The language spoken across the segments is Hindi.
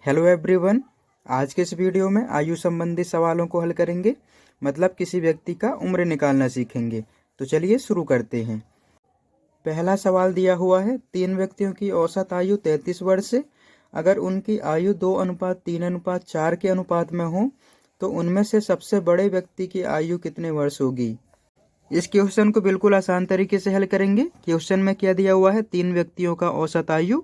Hello everyone. आज के इस वीडियो में आयु संबंधी सवालों को हल करेंगे, मतलब किसी व्यक्ति का उम्र निकालना सीखेंगे। तो चलिए शुरू करते हैं। पहला सवाल दिया हुआ है, 3 व्यक्तियों की औसत आयु 33 वर्ष है। अगर उनकी आयु 2:3:4 के अनुपात में हो तो उनमें से सबसे बड़े व्यक्ति की आयु कितने वर्ष होगी। इस क्वेश्चन को बिल्कुल आसान तरीके से हल करेंगे। क्वेश्चन में क्या दिया हुआ है, 3 व्यक्तियों का औसत आयु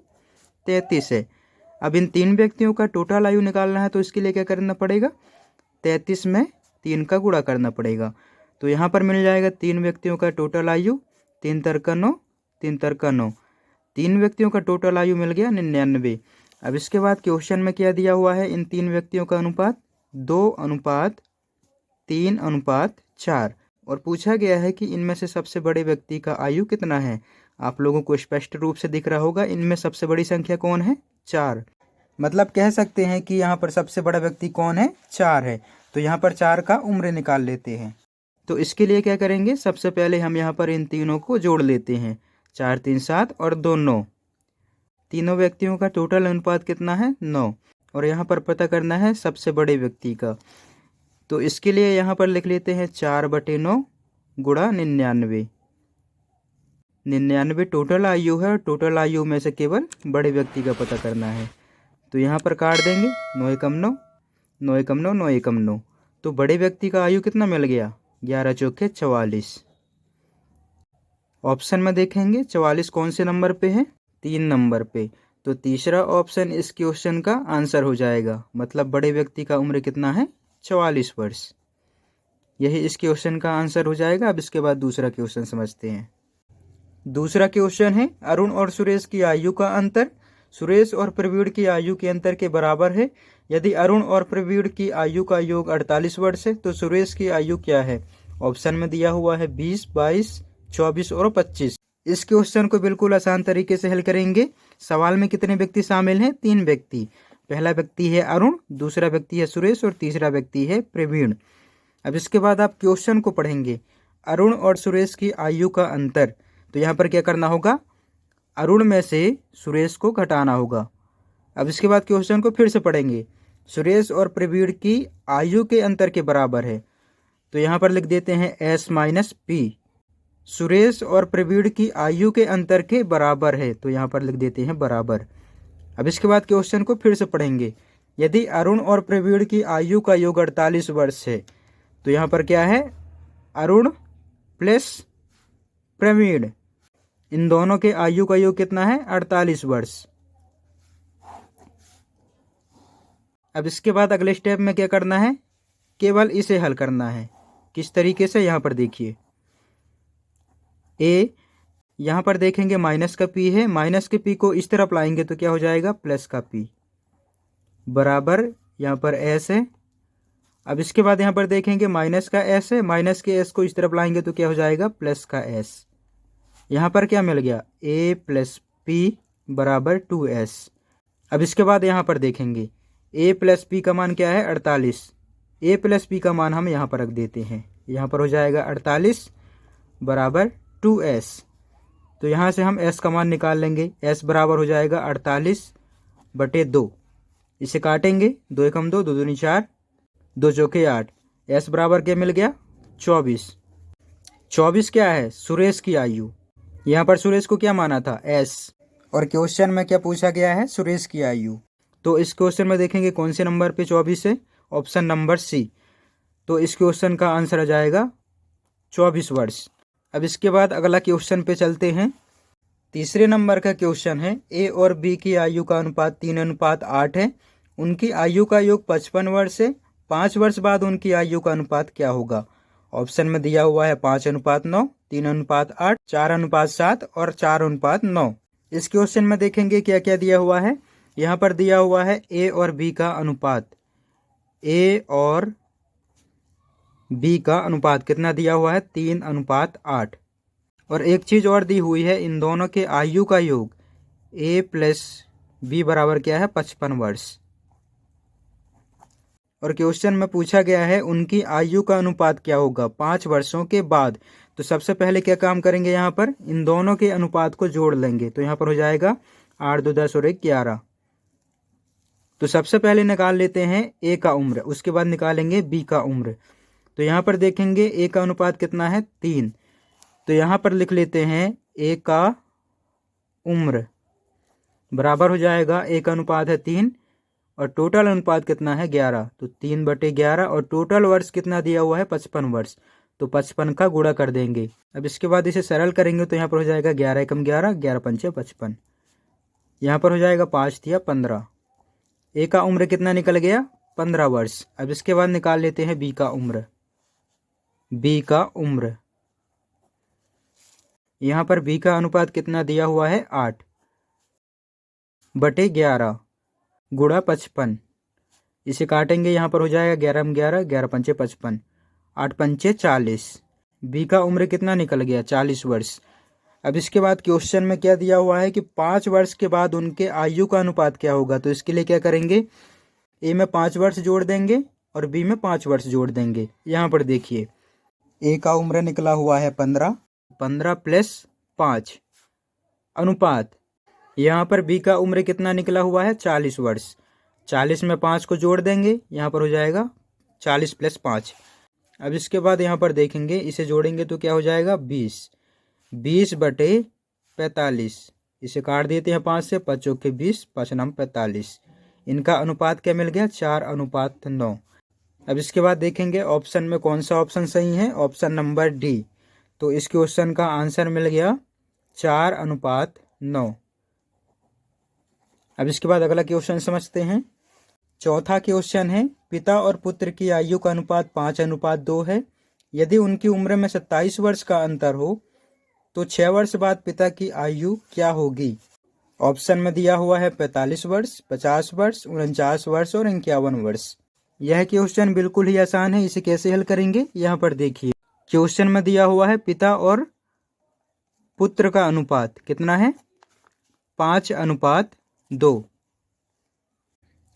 33 है। अब इन 3 व्यक्तियों का टोटल आयु निकालना है, तो इसके लिए क्या करना पड़ेगा, 33 में 3 का गुणा करना पड़ेगा। तो यहाँ पर मिल जाएगा 3 व्यक्तियों का टोटल आयु, 3 तिरका 9, 3 तिरका 9। 3 व्यक्तियों का टोटल आयु मिल गया 99। अब इसके बाद क्वेश्चन में क्या दिया हुआ है, इन 3 व्यक्तियों का अनुपात 2:3:4 और पूछा गया है कि इनमें से सबसे बड़े व्यक्ति का आयु कितना है। आप लोगों को स्पष्ट रूप से दिख रहा होगा, इनमें सबसे बड़ी संख्या कौन है, 4। मतलब कह सकते हैं कि यहाँ पर सबसे बड़ा व्यक्ति कौन है, 4 है। तो यहाँ पर 4 का उम्र निकाल लेते हैं। तो इसके लिए क्या करेंगे, सबसे पहले हम यहाँ पर इन तीनों को जोड़ लेते हैं। 4 3 7 और 2 9। तीनों व्यक्तियों का टोटल अनुपात कितना है, 9। और यहाँ पर पता करना है सबसे बड़े व्यक्ति का। तो इसके लिए यहाँ पर लिख लेते हैं 4/9 गुणा 99। 99 टोटल आयु है और टोटल आयु में से केवल बड़े व्यक्ति का पता करना है। तो यहाँ पर काट देंगे, 9 एकम 9, 9 एकम 9, 9 एकम 9। तो बड़े व्यक्ति का आयु कितना मिल गया, 11 चौके 44। ऑप्शन में देखेंगे 44 कौन से नंबर पे है, 3 नंबर पे। तो तीसरा ऑप्शन इस क्वेश्चन का आंसर हो जाएगा। मतलब बड़े व्यक्ति का उम्र कितना है, 44 वर्ष। यही इस क्वेश्चन का आंसर हो जाएगा। अब इसके बाद दूसरा क्वेश्चन समझते हैं। दूसरा क्वेश्चन है, अरुण और सुरेश की आयु का अंतर सुरेश और प्रवीण की आयु के अंतर के बराबर है। यदि अरुण और प्रवीण की आयु का योग 48 वर्ष है तो सुरेश की आयु क्या है। ऑप्शन में दिया हुआ है 20, 22, 24 और 25। इस क्वेश्चन को बिल्कुल आसान तरीके से हल करेंगे। सवाल में कितने व्यक्ति शामिल हैं, 3 व्यक्ति। पहला व्यक्ति है अरुण, दूसरा व्यक्ति है सुरेश और तीसरा व्यक्ति है प्रवीण। अब इसके बाद आप क्वेश्चन को पढ़ेंगे, अरुण और सुरेश की आयु का अंतर। तो यहाँ पर क्या करना होगा, अरुण में से सुरेश को घटाना होगा। अब इसके बाद क्वेश्चन को फिर से पढ़ेंगे, सुरेश और प्रवीण की आयु के अंतर के बराबर है। तो यहाँ पर लिख देते हैं S-P। सुरेश और प्रवीण की आयु के अंतर के बराबर है, तो यहाँ पर लिख देते हैं बराबर। अब इसके बाद क्वेश्चन को फिर से पढ़ेंगे, यदि अरुण और प्रवीण की आयु का योग 48 वर्ष है तो यहाँ पर क्या है, अरुण प्लस प्रवीण, इन दोनों के आयु का योग कितना है, 48 वर्ष। अब इसके बाद अगले स्टेप में क्या करना है, केवल इसे हल करना है। किस तरीके से, यहाँ पर देखिए, ए यहाँ पर देखेंगे माइनस का पी है, माइनस के पी को इस तरफ लाएंगे तो क्या हो जाएगा, प्लस का पी बराबर यहाँ पर एस है। अब इसके बाद यहाँ पर देखेंगे माइनस का एस है, माइनस के एस को इस तरफ लाएंगे तो क्या हो जाएगा, प्लस का एस। यहाँ पर क्या मिल गया, a प्लस पी बराबर 2s। अब इसके बाद यहाँ पर देखेंगे a प्लस पी का मान क्या है, 48। a प्लस पी का मान हम यहाँ पर रख देते हैं, यहाँ पर हो जाएगा 48 बराबर 2s। तो यहाँ से हम s का मान निकाल लेंगे, s बराबर हो जाएगा 48/2। इसे काटेंगे, 2 एकम 2, 2 दूनी 4, 2 चौके 8। s बराबर क्या मिल गया, 24। 24 क्या है, सुरेश की आयु। यहाँ पर सुरेश को क्या माना था, s, और क्वेश्चन में क्या पूछा गया है, सुरेश की आयु। तो इस क्वेश्चन में देखेंगे कौन से नंबर पे 24 है, ऑप्शन नंबर सी। तो इस क्वेश्चन का आंसर आ जाएगा 24 वर्ष। अब इसके बाद अगला क्वेश्चन पे चलते हैं। तीसरे नंबर का क्वेश्चन है, ए और बी की आयु का अनुपात 3:8 है। उनकी आयु का योग 55 वर्ष है। 5 वर्ष बाद उनकी आयु का अनुपात क्या होगा। ऑप्शन में दिया हुआ है 5:9, 3:8, 4:7 और 4:9। इस क्वेश्चन में देखेंगे क्या क्या दिया हुआ है। यहाँ पर दिया हुआ है ए और बी का अनुपात। ए और बी का अनुपात कितना दिया हुआ है, 3:8। और एक चीज और दी हुई है, इन दोनों के आयु का योग ए प्लस बी बराबर क्या है, 55 वर्ष। और क्वेश्चन में पूछा गया है उनकी आयु का अनुपात क्या होगा 5 वर्षों के बाद। तो सबसे पहले क्या काम करेंगे, यहाँ पर इन दोनों के अनुपात को जोड़ लेंगे। तो यहाँ पर हो जाएगा 8 2 10 और 1 11। तो सबसे पहले निकाल लेते हैं ए का उम्र, उसके बाद निकालेंगे बी का उम्र। तो यहाँ पर देखेंगे ए का अनुपात कितना है 3, तो यहाँ पर लिख लेते हैं ए का उम्र बराबर हो जाएगा ए का अनुपात है 3 और टोटल अनुपात कितना है 11, तो 3/11 और टोटल वर्ष कितना दिया हुआ है 55 वर्ष, तो 55 का गुणा कर देंगे। अब इसके बाद इसे सरल करेंगे तो यहाँ पर हो जाएगा 11 एकम 11, 11 पंचे 55, यहाँ पर हो जाएगा 5 दिया 15। ए का उम्र कितना निकल गया 15 वर्ष। अब इसके बाद निकाल लेते हैं बी का उम्र। बी का उम्र, यहाँ पर बी का अनुपात कितना दिया हुआ है 8/11 गुणा 55, इसे काटेंगे यहाँ पर हो जाएगा 11 में 11, 11 पंचे 55, 8 पंचे 40। बी का उम्र कितना निकल गया 40 वर्ष। अब इसके बाद क्वेश्चन में क्या दिया हुआ है कि 5 वर्ष के बाद उनके आयु का अनुपात क्या होगा, तो इसके लिए क्या करेंगे, ए में 5 वर्ष जोड़ देंगे और बी में 5 वर्ष जोड़ देंगे। यहाँ पर देखिए ए का उम्र निकला हुआ है 15, 15 + 5 अनुपात, यहाँ पर बी का उम्र कितना निकला हुआ है 40 वर्ष। 40 में 5 को जोड़ देंगे, यहाँ पर हो जाएगा 40 + 5। अब इसके बाद यहाँ पर देखेंगे, इसे जोड़ेंगे तो क्या हो जाएगा 20, 20/45, इसे काट देते हैं 5 से, 5 चौके 20, 5 नाम 45। इनका अनुपात क्या मिल गया 4/9। अब इसके बाद देखेंगे ऑप्शन में कौन सा ऑप्शन सही है, ऑप्शन नंबर डी। तो इस क्वेश्चन का आंसर मिल गया 4/9। अब इसके बाद अगला क्वेश्चन समझते हैं। चौथा क्वेश्चन है, पिता और पुत्र की आयु का अनुपात 5/2 है। यदि उनकी उम्र में 27 वर्ष का अंतर हो तो 6 वर्ष बाद पिता की आयु क्या होगी। ऑप्शन में दिया हुआ है 45 वर्ष, 50 वर्ष, 49 वर्ष और 51 वर्ष। यह क्वेश्चन बिल्कुल ही आसान है, इसे कैसे हल करेंगे यहाँ पर देखिए। क्वेश्चन में दिया हुआ है पिता और पुत्र का अनुपात कितना है 5/2।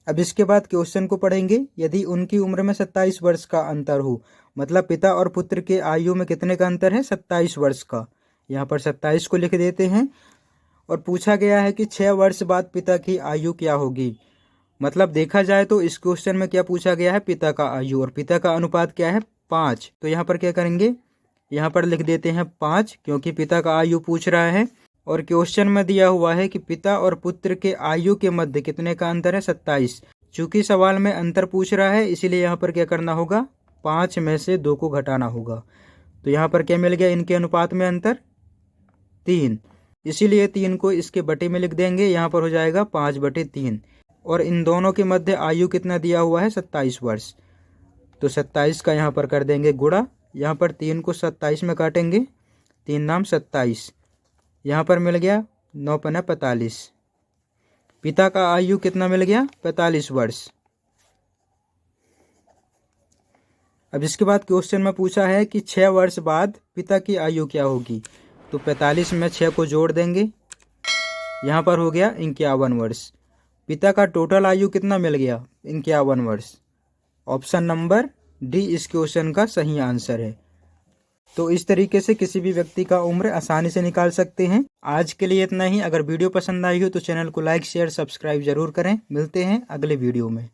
अब इसके बाद क्वेश्चन को पढ़ेंगे। यदि उनकी उम्र में 27 वर्ष का अंतर हो, मतलब पिता और पुत्र के आयु में कितने का अंतर है 27 वर्ष का, यहाँ पर 27 को लिख देते हैं। और पूछा गया है कि 6 वर्ष बाद पिता की आयु क्या होगी। मतलब देखा जाए तो इस क्वेश्चन में क्या पूछा गया है पिता का आयु, और पिता का अनुपात क्या है 5। तो यहाँ पर क्या करेंगे, यहाँ पर लिख देते हैं 5, क्योंकि पिता का आयु पूछ रहा है। और क्वेश्चन में दिया हुआ है कि पिता और पुत्र के आयु के मध्य कितने का अंतर है 27। चूंकि सवाल में अंतर पूछ रहा है, इसीलिए यहाँ पर क्या करना होगा 5 में से 2 को घटाना होगा। तो यहाँ पर क्या मिल गया, इनके अनुपात में अंतर 3, इसीलिए 3 को इसके बटे में लिख देंगे। यहाँ पर हो जाएगा 5/3। और इन दोनों के मध्य आयु कितना दिया हुआ है 27 वर्ष, तो 27 का यहाँ पर कर देंगे गुणा। यहाँ पर 3 को 27 में काटेंगे, 3 नाम 27, यहाँ पर मिल गया 9 × 45। पिता का आयु कितना मिल गया 45 वर्ष। अब इसके बाद क्वेश्चन में पूछा है कि 6 वर्ष बाद पिता की आयु क्या होगी। तो 45 में 6 को जोड़ देंगे, यहाँ पर हो गया 51 वर्ष। पिता का टोटल आयु कितना मिल गया 51 वर्ष। ऑप्शन नंबर डी इस क्वेश्चन का सही आंसर है। तो इस तरीके से किसी भी व्यक्ति का उम्र आसानी से निकाल सकते हैं। आज के लिए इतना ही। अगर वीडियो पसंद आई हो तो चैनल को लाइक, शेयर, सब्सक्राइब जरूर करें। मिलते हैं अगले वीडियो में।